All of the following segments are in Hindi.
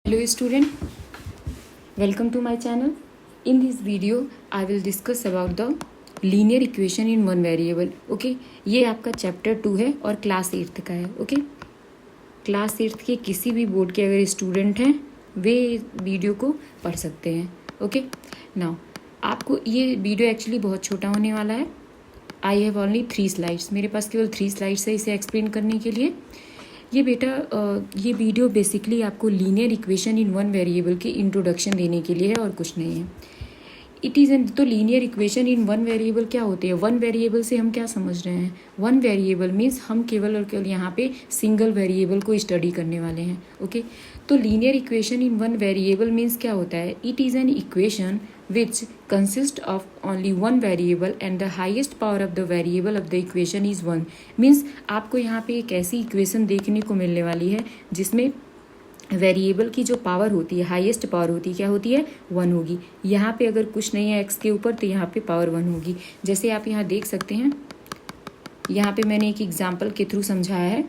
Hello student, welcome to my channel. In this video I will discuss about the linear equation in one variable. Okay, ये आपका चैप्टर 2 है और क्लास 8th का है. ओके, क्लास 8th के किसी भी बोर्ड के अगर स्टूडेंट हैं वे वीडियो को पढ़ सकते हैं. ओके, नाउ आपको ये वीडियो एक्चुअली बहुत छोटा होने वाला है. आई हैव ओनली 3 स्लाइड्स, मेरे पास केवल 3 स्लाइड्स है इसे एक्सप्लेन करने के लिए. ये बेटा ये वीडियो बेसिकली आपको linear equation in one variable की इंट्रोडक्शन देने के लिए है और कुछ नहीं है. इट इज़ तो linear equation in one variable क्या होती है? वन वेरिएबल से हम क्या समझ रहे हैं? वन वेरिएबल मीन्स हम केवल और केवल यहाँ पे सिंगल वेरिएबल को स्टडी करने वाले हैं. ओके, तो linear equation in one variable means क्या होता है? It is an equation which consists of only one variable and the highest power of the variable of the equation is 1. Means आपको यहाँ पे एक ऐसी इक्वेशन देखने को मिलने वाली है जिसमें वेरिएबल की जो पावर होती है, हाईएस्ट पावर होती है, क्या होती है? 1 होगी. यहाँ पे अगर कुछ नहीं है x के ऊपर तो यहाँ पे पावर 1 होगी. जैसे आप यहाँ देख सकते हैं, यहाँ पे मैंने एक एग्जाम्पल के थ्रू समझाया है.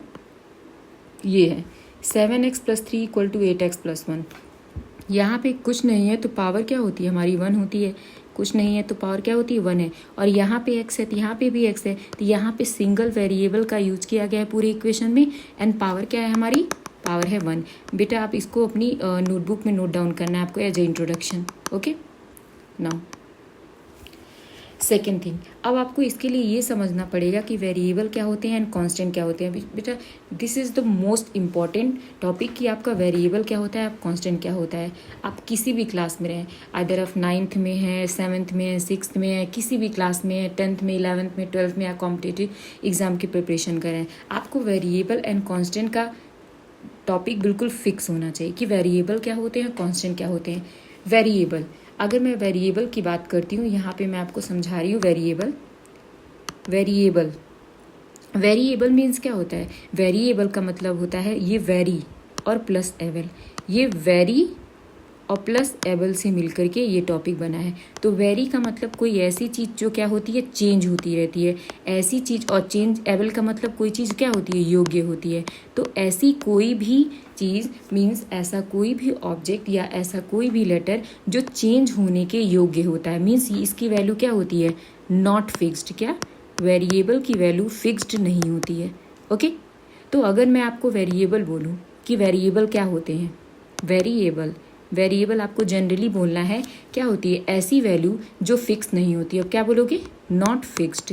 ये है 7x + 3 = 8x + 1. यहाँ पे कुछ नहीं है तो पावर क्या होती है हमारी? 1 होती है. कुछ नहीं है तो पावर क्या होती है? 1 है. और यहाँ पे x है तो यहाँ पे भी x है. तो यहाँ पे सिंगल वेरिएबल का यूज किया गया है पूरे इक्वेशन में एंड पावर क्या है हमारी? पावर है 1. बेटा आप इसको अपनी नोटबुक में नोट डाउन करना है आपको as a introduction. Okay, now second thing, अब आपको इसके लिए ये समझना पड़ेगा कि वेरिएबल क्या होते हैं एंड कांस्टेंट क्या होते हैं. बेटा this is the most important topic कि आपका वेरिएबल क्या होता है, आप कांस्टेंट क्या होता है. आप किसी भी क्लास में रहें, आइदर आप 9th में है, 7th में है, 6th में है, किसी भी क्लास में है, 10th में, 11th में, 12th में या कॉम्पिटिटिव एग्जाम की प्रिपरेशन करें, आपको वेरिएबल एंड कांस्टेंट का टॉपिक बिल्कुल फिक्स होना चाहिए कि वेरिएबल क्या होते हैं, कांस्टेंट क्या होते हैं. वेरिएबल, अगर मैं वेरिएबल की बात करती हूँ, यहाँ पे मैं आपको समझा रही हूँ वेरिएबल मीन्स क्या होता है? वेरिएबल का मतलब होता है ये वेरी और प्लस एबल, ये वेरी और प्लस एबल से मिलकर के ये टॉपिक बना है. तो वेरी का मतलब कोई ऐसी चीज़ जो क्या होती है? चेंज होती रहती है, ऐसी चीज़. और चेंज एबल का मतलब कोई चीज़ क्या होती है? योग्य होती है. तो ऐसी कोई भी चीज़ मीन्स ऐसा कोई भी ऑब्जेक्ट या ऐसा कोई भी लेटर जो चेंज होने के योग्य होता है, मीन्स इसकी वैल्यू क्या होती है? Not fixed. क्या? वेरिएबल की वैल्यू फिक्स्ड नहीं होती है. ओके, तो अगर मैं आपको वेरिएबल बोलूँ कि वेरिएबल क्या होते हैं? वेरिएबल आपको जनरली बोलना है क्या होती है? ऐसी वैल्यू जो फिक्स नहीं होती है. अब क्या बोलोगे? Not fixed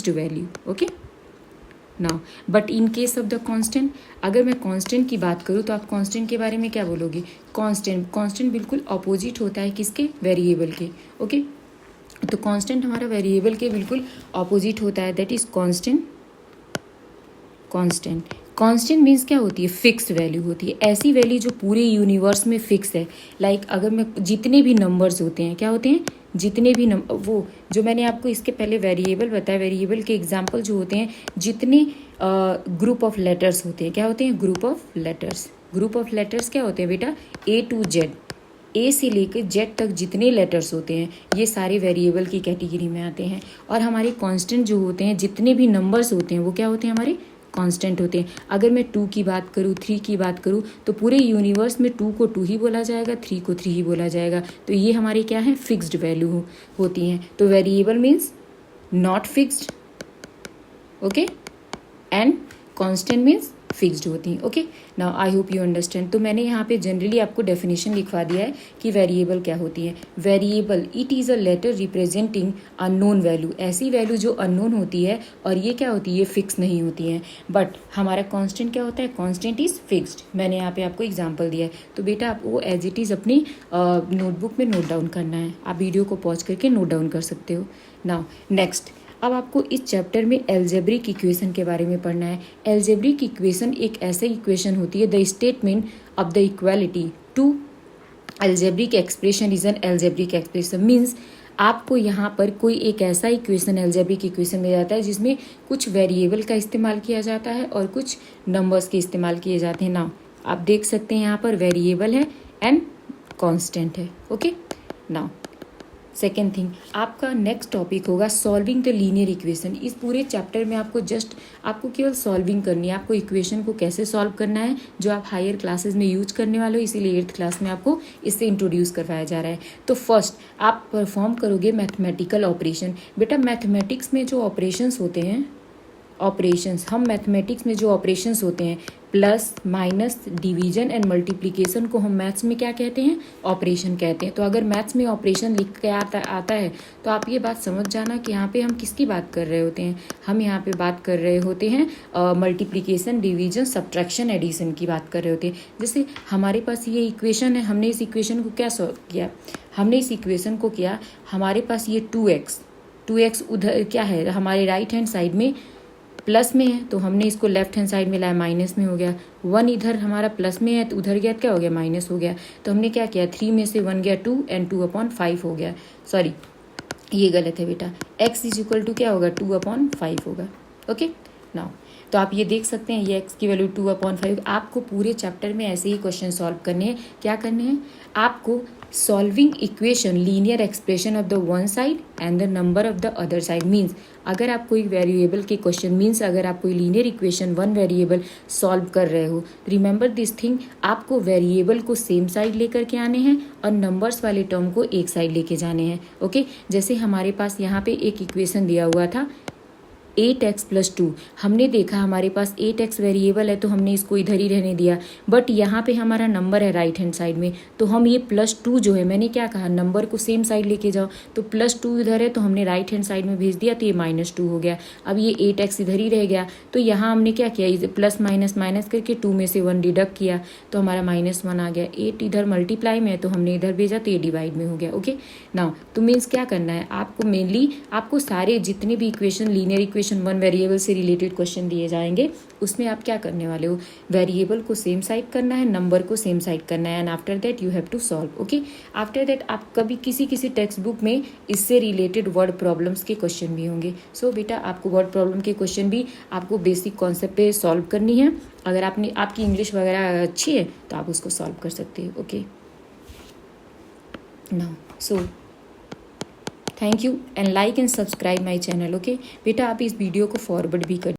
value. Okay, now but in case of the constant, अगर मैं कांस्टेंट की बात करूँ तो आप कांस्टेंट के बारे में क्या बोलोगे? कांस्टेंट बिल्कुल अपोजिट होता है किसके? वेरिएबल के. ओके, तो कांस्टेंट हमारा वेरिएबल के बिल्कुल अपोजिट होता है, दैट इज कांस्टेंट मीन्स क्या होती है? फिक्स वैल्यू होती है, ऐसी वैल्यू जो पूरे यूनिवर्स में फिक्स है. लाइक अगर मैं जितने भी नंबर्स होते हैं, क्या होते हैं? जितने भी नंबर, वो जो मैंने आपको इसके पहले वेरिएबल बताया, वेरिएबल के एग्जांपल जो होते हैं, जितने ग्रुप ऑफ लेटर्स होते हैं, क्या होते हैं? ग्रुप ऑफ लेटर्स क्या होते हैं बेटा? A to Z, ए से लेकर जेड तक जितने लेटर्स होते हैं ये सारे वेरिएबल की कैटेगरी में आते हैं. और हमारे कांस्टेंट जो होते हैं, जितने भी नंबर्स होते हैं वो क्या होते हैं? हमारे कांस्टेंट होते हैं. अगर मैं 2 की बात करूँ, 3 की बात करूँ, तो पूरे यूनिवर्स में 2 को 2 ही बोला जाएगा, 3 को 3 ही बोला जाएगा. तो ये हमारे क्या है? फिक्स्ड वैल्यू होती हैं. तो variable means not fixed. Okay, and constant means fixed होती हैं. Okay, now I hope you understand. तो मैंने यहाँ पे जनरली आपको डेफिनेशन लिखवा दिया है कि वेरिएबल क्या होती है. Variable, it is a letter representing unknown value, ऐसी वैल्यू जो अननोन होती है और ये क्या होती है? ये फिक्स नहीं होती है. बट हमारा कांस्टेंट क्या होता है? Constant is fixed. मैंने यहाँ पे आपको एग्जाम्पल दिया है, तो बेटा आप वो एज इट इज़ अपनी नोटबुक में नोट डाउन करना है. आप वीडियो को पॉज करके नोट डाउन कर सकते हो. नाउ नेक्स्ट, अब आपको इस चैप्टर में एल्जेब्रिक इक्वेशन के बारे में पढ़ना है. एल्जेब्रिक इक्वेशन एक ऐसी इक्वेशन होती है, the statement of the equality to algebraic expression is an algebraic expression. Means आपको यहाँ पर कोई एक ऐसा इक्वेशन, एल्जेब्रिक इक्वेशन मिल जाता है जिसमें कुछ वेरिएबल का इस्तेमाल किया जाता है और कुछ नंबर्स के इस्तेमाल किए जाते हैं. नाउ आप देख सकते हैं यहाँ पर वेरिएबल है एंड कांस्टेंट है. ओके, नाउ सेकेंड थिंग, आपका नेक्स्ट टॉपिक होगा सॉल्विंग द लीनियर इक्वेशन। इस पूरे चैप्टर में आपको केवल सॉल्विंग करनी है, आपको इक्वेशन को कैसे सॉल्व करना है जो आप हायर क्लासेस में यूज करने वाले हो, इसीलिए 8th क्लास में आपको इससे इंट्रोड्यूस करवाया जा रहा है। तो फर्स्ट आप परफॉर्म करोगे मैथमेटिकल ऑपरेशन। बेटा मैथमेटिक्स में जो ऑपरेशंस होते हैं, हम मैथमेटिक्स में जो ऑपरेशंस होते हैं plus minus division and multiplication को हम मैथ्स में क्या कहते हैं, ऑपरेशन कहते हैं। तो अगर मैथ्स में ऑपरेशन लिख के आता है तो आप ये बात समझ जाना कि यहाँ पे हम किसकी बात कर रहे होते हैं, हम यहाँ पे बात कर रहे होते हैं मल्टीप्लिकेशन, डिवीजन, सब्ट्रैक्शन, एडिशन की बात कर रहे होते हैं। जैसे हमारे पास ये इक्वेशन है, हमने इस इक्वेशन को क्या सॉल्व किया, हमारे पास ये 2x उधर क्या है, हमारे राइट हैंड साइड में प्लस में है तो हमने इसको लेफ्ट हैंड साइड में लाया, माइनस में हो गया। 1 इधर हमारा प्लस में है तो उधर गया तो क्या हो गया, माइनस हो गया। तो हमने क्या किया, 3 में से 1 गया 2 एंड 2/5 हो गया। सॉरी ये गलत है बेटा, x इज इक्वल टू क्या होगा, 2/5 होगा। ओके नाउ तो आप ये देख सकते हैं ये x की वैल्यू 2/5। आपको पूरे चैप्टर में ऐसे ही क्वेश्चन सॉल्व करने हैं। क्या करने हैं आपको, solving equation linear expression of the one side and the number of the other side. Means अगर आप कोई वेरिएबल के क्वेश्चन, अगर आप कोई linear equation one variable solve कर रहे हो, रिमेंबर दिस थिंग, आपको वेरिएबल को सेम साइड लेकर के आने हैं और नंबर्स वाले टर्म को एक साइड लेके जाने हैं। ओके जैसे हमारे पास यहाँ पे एक इक्वेशन दिया हुआ था 8x + 2। हमने देखा हमारे पास 8x वेरिएबल है तो हमने इसको इधर ही रहने दिया, बट यहाँ पे हमारा नंबर है राइट हैंड साइड में, तो हम ये +2 जो है, मैंने क्या कहा, नंबर को सेम साइड लेके जाओ, तो +2 इधर है तो हमने राइट हैंड साइड में भेज दिया तो ये -2 हो गया। अब ये 8x इधर ही रह गया तो यहाँ हमने क्या किया, इसे प्लस माइनस माइनस करके 2 में से 1 डिडक्ट किया तो हमारा -1 आ गया। 8 इधर मल्टीप्लाई में है तो हमने इधर भेजा तो ये डिवाइड में हो गया। ओके नाउ तो मीन्स क्या करना है आपको, मेनली आपको सारे जितने भी equation, linear equation one variable से रिलेटेड क्वेश्चन दिए जाएंगे उसमें आप क्या करने वाले हो, वेरिएबल को सेम साइड करना है, नंबर को सेम साइड करना है, and after that you have to solve. Okay after that आप कभी किसी टेक्स्ट बुक में इससे रिलेटेड वर्ड प्रॉब्लम्स के क्वेश्चन भी होंगे। सो बेटा आपको वर्ड प्रॉब्लम के क्वेश्चन भी आपको बेसिक कॉन्सेप्ट पे सॉल्व करनी है। अगर आपकी इंग्लिश वगैरह अच्छी है तो आप उसको सॉल्व कर सकते हैं। Okay now so thank you and like and subscribe my channel. Okay बेटा आप इस वीडियो को फॉरवर्ड भी कर